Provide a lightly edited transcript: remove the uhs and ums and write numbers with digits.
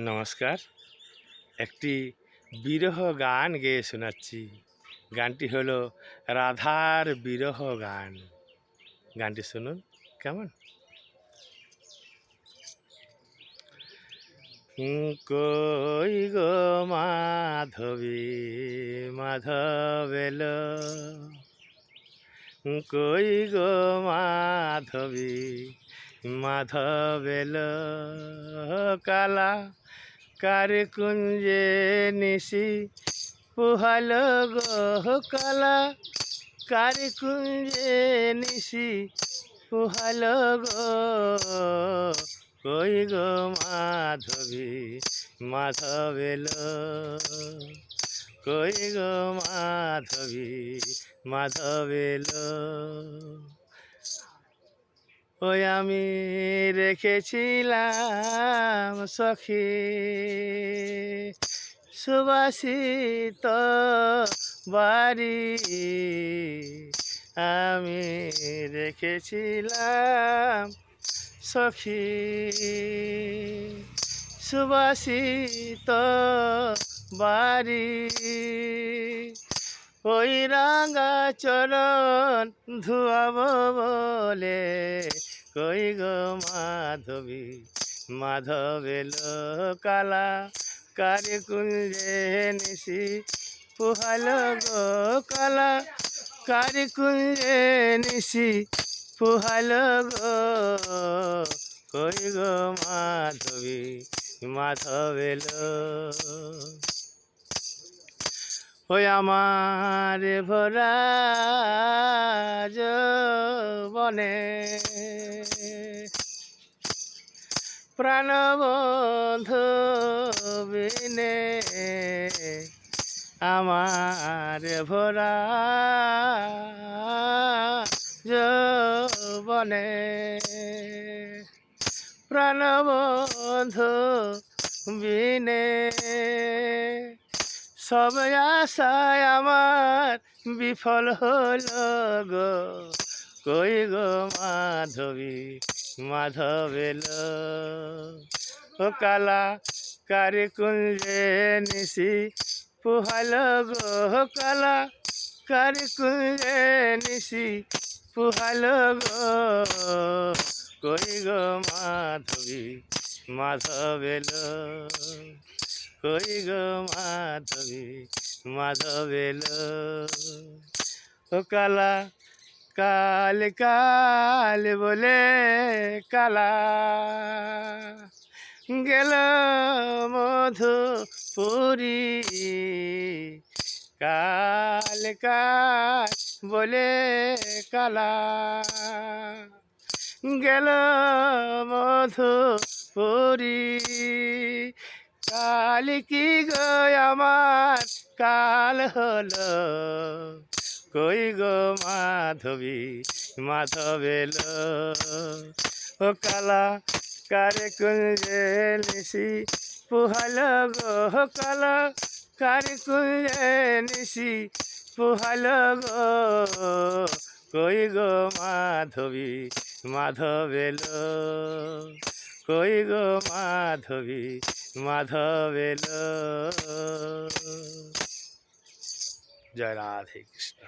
নমস্কার। একটি বিরহ গান গেয়ে শোনাচ্ছি। গানটি হলো রাধার বিরহ গান। গানটি শুনুন কেমন। কই গো মাধবী মাধব এলো, কই গো মাধবী মাধব এলো, কালা কার কুঞ্জে নিশি পুহালো গো, কালা কার কুঞ্জে নিশি পুহালো গো, কই গো মাধবী মাধব এলো, কই গো মাধবী মাধব এলো। ওই আমি রেখেছিলাম সখী সুবাসিত বাড়ি, আমি রেখেছিলাম সখী সুবাসিত বাড়ি, ওই রাঙা চরণ ধুয়াব বলে, কই গো মাধবী মাধব এলো, কালা কার কুঞ্জে নিশি পুহালো গো, কালা কার কুঞ্জে নিশি পুহালো গো, কই গো মাধবী মাধব এলো। ওই আমার ভরা যৌবনে প্রাণবন্ধু বিনে, আমার ভরা যৌবনে প্রাণবন্ধু বিনে, সব আশায় আমার বিফল হলো গো, কই গো মাধবী মাধব এলো, ও কালা কার কুঞ্জে নিশি পুহালো গো, কালা কার কুঞ্জে নিশি পুহালো গো, কই গো মাধবী মাধব এলো, কই গো মাধবী মাধব এলো, ও কালা কাল কাল বলে কালা গেল মধুপুরী, কাল কাল বলে কালা গেল মধুপুরী, কাল কি গো আমার কাল হলো, কই গো মাধবী মাধব এলো, ও কালা কার কুঞ্জে নিশি পুহালো গো, কালা কার কুঞ্জে নিশি পুহালো গো, কই গো মাধবী মাধব এলো, কই গো মাধবী মাধব এলো। জয় রাধে কৃষ্ণ।